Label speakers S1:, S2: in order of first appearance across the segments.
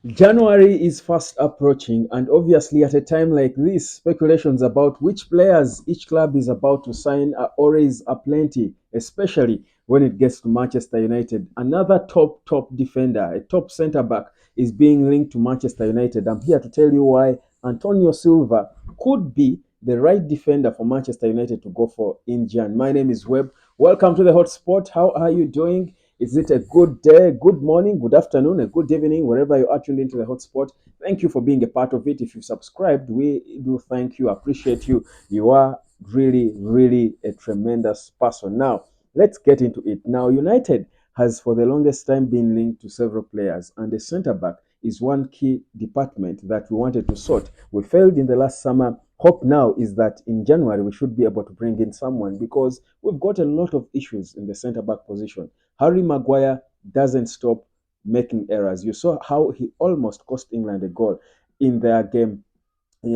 S1: January is fast approaching, and obviously, at a time like this, speculations about which players each club is about to sign are always aplenty, especially when it gets to Manchester United. Another top defender, a top centre back, is being linked to Manchester United. I'm here to tell you why Antonio Silva could be the right defender for Manchester United to go for in Jan. My name is Webb. Welcome to the hotspot. How are you doing? Is it a good day, good morning, good afternoon, a good evening, wherever you are tuned into the hotspot? Thank you for being a part of it. If you subscribed, we do thank you, appreciate you. You are really a tremendous person. Now, let's get into it. Now, United has for the longest time been linked to several players, and the centre back is one key department that we wanted to sort. We failed in the last summer. Hope now is that in January we should be able to bring in someone because we've got a lot of issues in the centre back position. Harry Maguire doesn't stop making errors. You saw how he almost cost England a goal in their game,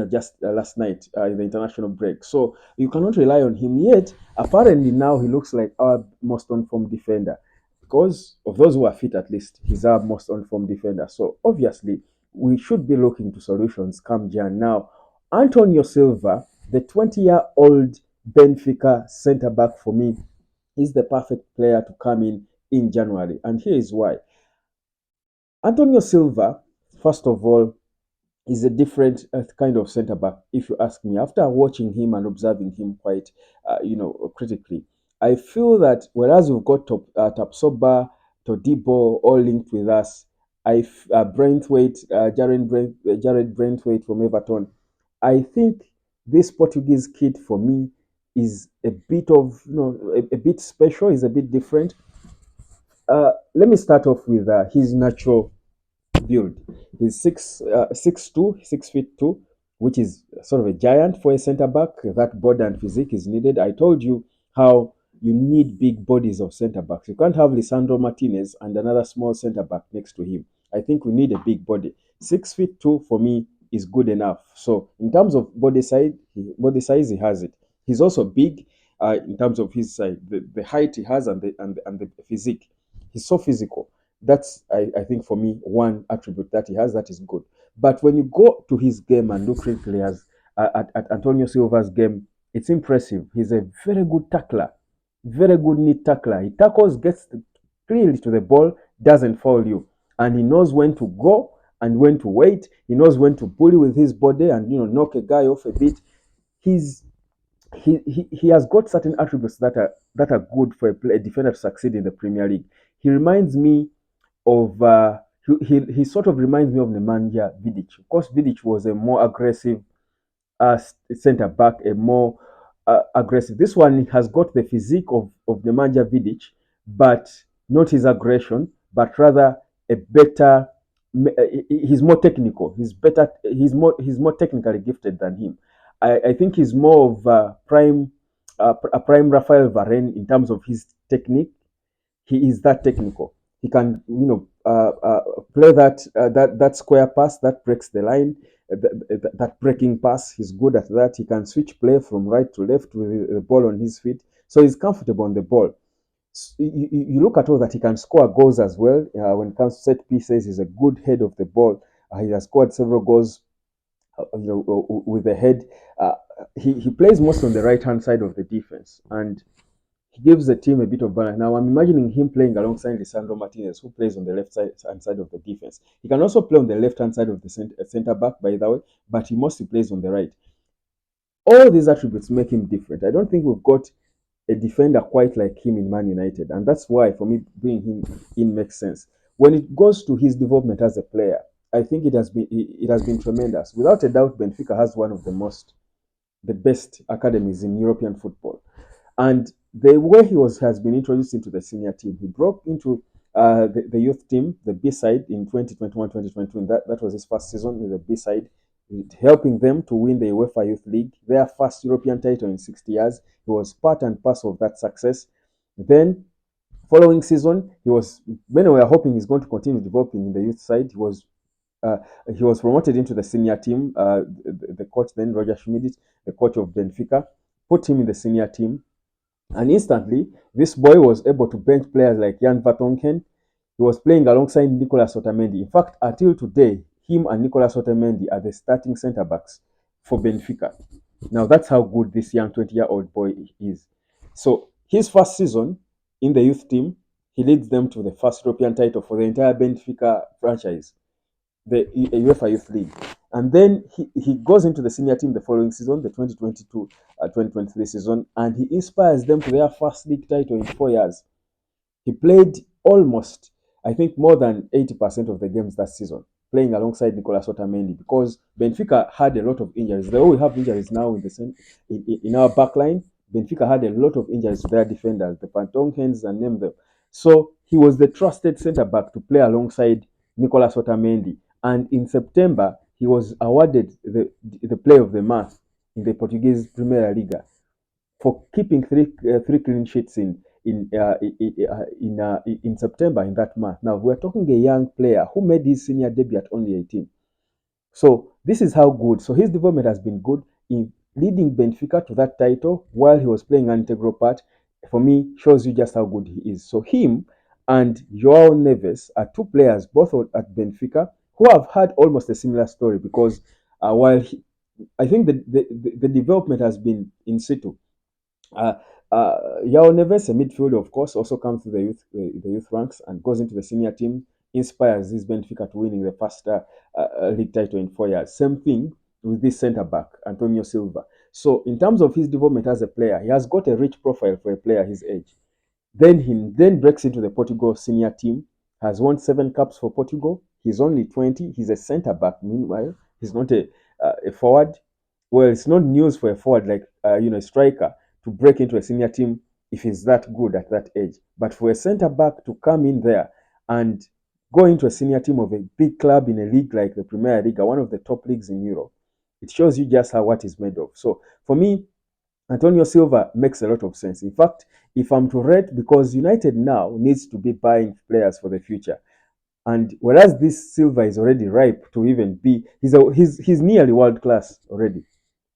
S1: just last night in the international break. So you cannot rely on him yet. Apparently now he looks like our most on-form defender because of those who are fit. At least he's our most on-form defender. So obviously we should be looking to solutions come Jan. Now, Antonio Silva, the 20-year-old Benfica centre back for me, is the perfect player to come in January. And here is why. Antonio Silva, first of all, is a different kind of centre back, if you ask me. After watching him and observing him quite, critically, I feel that whereas we've got Tapsoba, Todibo all linked with us, Jared Brentwaite from Everton, I think this Portuguese kid for me is a bit of, a bit special, is a bit different. Let me start off with his natural build. He's 6'2", 6 feet 2, which is sort of a giant for a centre back. That body and physique is needed. I told you how you need big bodies of centre backs. You can't have Lisandro Martinez and another small centre back next to him. I think we need a big body. 6 feet 2 for me is good enough. So in terms of body size, he has it. He's also big in terms of his side, the height he has and the physique. He's so physical. That's I think for me one attribute that he has that is good. But when you go to his game and look critically at Antonio Silva's game, it's impressive. He's a very good tackler, very good neat tackler. He tackles, gets clearly to the ball, doesn't foul you, and he knows when to go and when to wait. He knows when to bully with his body and knock a guy off a bit. He's he has got certain attributes that are good for a defender to succeed in the Premier League. He reminds me of he sort of reminds me of Nemanja Vidic. Of course, Vidic was a more aggressive centre back, a more aggressive. This one has got the physique of Nemanja Vidic, but not his aggression, but rather a better. He's more technical. He's better. He's more technically gifted than him. I think he's more of a prime Rafael Varane in terms of his technique. He is that technical. He can, play that square pass that breaks the line, that breaking pass. He's good at that. He can switch play from right to left with the ball on his feet, so he's comfortable on the ball. You look at all that he can score goals as well. When it comes to set pieces, he's a good head of the ball. He has scored several goals, with the head. Uh, he plays most on the right hand side of the defense, and he gives the team a bit of balance. Now I'm imagining him playing alongside Lisandro Martinez, who plays on the left side of the defense. He can also play on the left hand side of the center back, by the way, but he mostly plays on the right. All these attributes make him different. I don't think we've got a defender quite like him in Man United, and that's why for me bringing him in makes sense. When it goes to his development as a player, I think it has been tremendous. Without a doubt, Benfica has one of the best academies in European football. And the way has been introduced into the senior team, he broke into the youth team, the B side in 2021-2022. And that was his first season with the B side, helping them to win the UEFA Youth League, their first European title in 60 years. He was part and parcel of that success. Then, following season, many were hoping he's going to continue developing in the youth side. Uh, he was promoted into the senior team. The coach then, Roger Schmidt, the coach of Benfica, put him in the senior team, and instantly, this boy was able to bench players like Jan Vertonghen. He He was playing alongside Nicolas Otamendi. In fact, until today, him and Nicolas Otamendi are the starting centre backs for Benfica. Now that's how good this young 20-year-old boy is. So his first season in the youth team, he leads them to the first European title for the entire Benfica franchise, the UEFA Youth League. And then he goes into the senior team the following season, the 2022-2023 season, and he inspires them to their first league title in 4 years. He played almost, I think, more than 80% of the games that season, playing alongside Nicolas Otamendi, because Benfica had a lot of injuries. Though we have injuries now in our backline, Benfica had a lot of injuries to their defenders, the Pantongens and name them. So he was the trusted centre back to play alongside Nicolas Otamendi. And in September, he was awarded the Player of the Month in the Portuguese Primeira Liga for keeping three clean sheets in September in that month. Now we're talking a young player who made his senior debut at only 18. So this is how good. So his development has been good in leading Benfica to that title while he was playing an integral part. For me, shows you just how good he is. So him and Joao Neves are two players both at Benfica who have had almost a similar story, because I think the development has been in situ. uh, Yao Neves, a midfielder, of course, also comes to the youth ranks and goes into the senior team, inspires this Benfica to winning the first league title in 4 years. Same thing with this centre back, Antonio Silva. So, in terms of his development as a player, he has got a rich profile for a player his age. Then he then breaks into the Portugal senior team, has won 7 caps for Portugal. He's only 20. He's a centre back. Meanwhile, he's not a forward. Well, it's not news for a forward like a striker to break into a senior team if he's that good at that age. But for a centre back to come in there and go into a senior team of a big club in a league like the Premier League, one of the top leagues in Europe, it shows you just how what he's made of. So for me, Antonio Silva makes a lot of sense. In fact, if I'm to rate, because United now needs to be buying players for the future, and whereas this Silva is already ripe to even be, he's nearly world class already.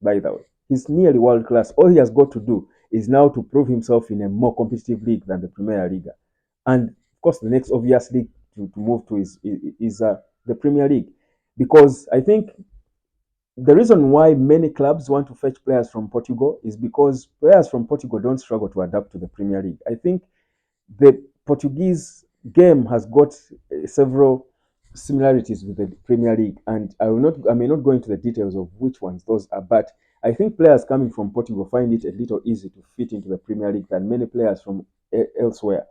S1: By the way, he's nearly world class. All he has got to do is now to prove himself in a more competitive league than the Premier League, and of course, the next obvious league to move to is the Premier League, because I think the reason why many clubs want to fetch players from Portugal is because players from Portugal don't struggle to adapt to the Premier League. I think the Portuguese game has got several similarities with the Premier League, and I may not go into the details of which ones those are, but I think players coming from Portugal find it a little easy to fit into the Premier League than many players from elsewhere.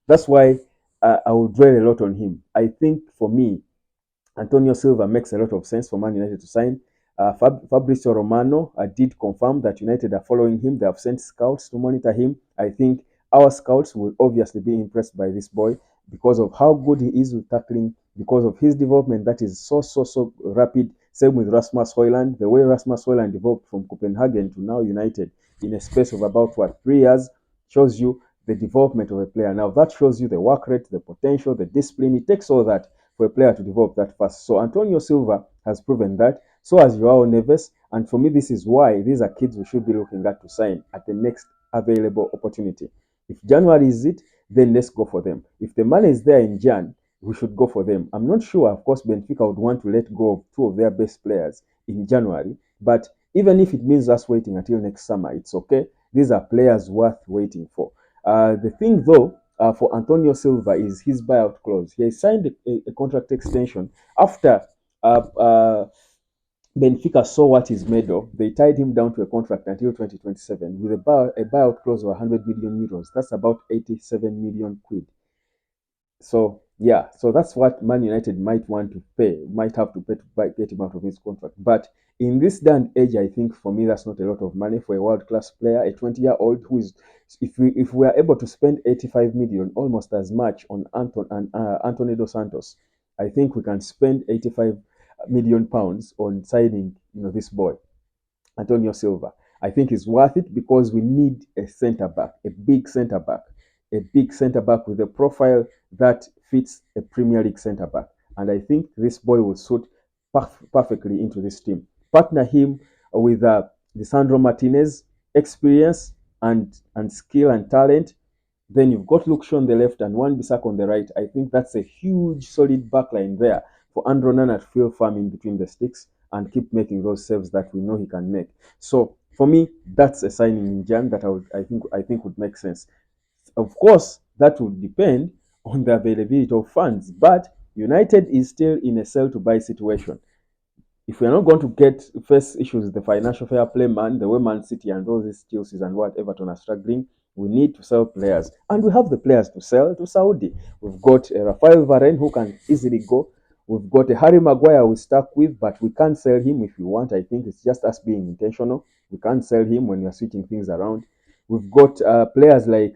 S1: That's why I will dwell a lot on him. I think for me, Antonio Silva makes a lot of sense for Man United to sign. Fabrizio Romano did confirm that United are following him. They have sent scouts to monitor him. I think our scouts will obviously be impressed by this boy because of how good he is with tackling, because of his development that is so rapid. Same with Rasmus Højlund. The way Rasmus Højlund developed from Copenhagen to now United in a space of about 3 years shows you the development of a player. Now that shows you the work rate, the potential, the discipline. It takes all that for a player to develop that fast. So Antonio Silva has proven that. So has Joao Neves. And for me, this is why these are kids we should be looking at to sign at the next available opportunity. If January is it, then let's go for them. If the money is there in Jan, we should go for them. I'm not sure, of course, Benfica would want to let go of 2 of their best players in January. But even if it means us waiting until next summer, it's okay. These are players worth waiting for. The thing, though, for Antonio Silva is his buyout clause. He signed a contract extension after Benfica saw what he's made of. They tied him down to a contract until 2027 with a buyout clause of 100 million euros. That's about 87 million quid. So yeah, so that's what Man United might want to pay, might have to pay to get him out of his contract. But in this day and age, I think for me that's not a lot of money for a world class player, a 20-year-old who is. If we are able to spend 85 million, almost as much on Anthony dos Santos, I think we can spend 85 million pounds on signing this boy. Antonio Silva. I think is worth it because we need a centre back, a big centre back with a profile that fits a Premier League centre back. And I think this boy will suit perfectly into this team. Partner him with Lisandro Martinez, experience and skill and talent. Then you've got Luke Shaw on the left and Wan Bissaka on the right. I think that's a huge, solid backline there for Andrew Nana to feel firm in between the sticks and keep making those saves that we know he can make. So for me, that's a signing in Jan that I think would make sense. Of course, that would depend on the availability of funds, but United is still in a sell to buy situation. If we're not going to get face issues with the financial fair play, man, the way Man City and all these Chelsea's and what Everton are struggling, we need to sell players. And we have the players to sell to Saudi. We've got Rafael Varane who can easily go. We've got a Harry Maguire we're stuck with, but we can't sell him if we want. I think it's just us being intentional. We can't sell him when we're switching things around. We've got players like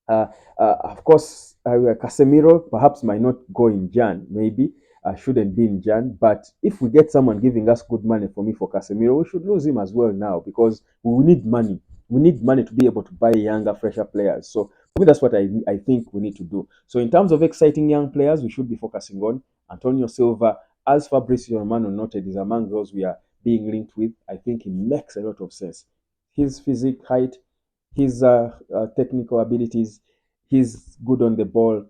S1: uh, of course, Casemiro perhaps might not go in Jan, maybe shouldn't be in Jan. But if we get someone giving us good money for me for Casemiro, we should lose him as well now because we need money. We need money to be able to buy younger, fresher players. So for me, that's what I think we need to do. So in terms of exciting young players, we should be focusing on Antonio Silva, as Fabrizio Romano noted, is among those we are being linked with. I think it makes a lot of sense. His physique, height, his technical abilities. He's good on the ball.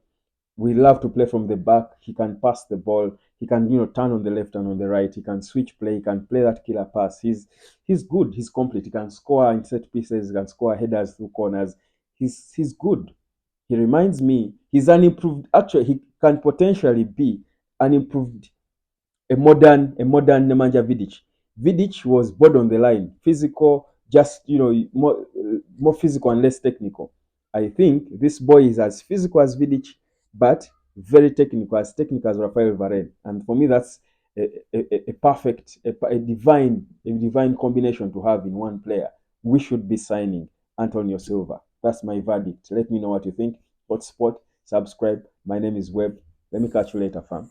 S1: We love to play from the back. He can pass the ball. He can, turn on the left and on the right. He can switch play. He can play that killer pass. He's good. He's complete. He can score in set pieces. He can score headers through corners. He's good. He reminds me. He's an improved. Actually, he can potentially be an improved a modern Nemanja Vidic. Vidic was bored on the line, physical, just more physical and less technical. I think this boy is as physical as Vidic, but very technical as Rafael Varane. And for me, that's a perfect, a divine combination to have in one player. We should be signing Antonio Silva. That's my verdict. Let me know what you think. Hotspot, subscribe. My name is Webb. Let me catch you later, fam.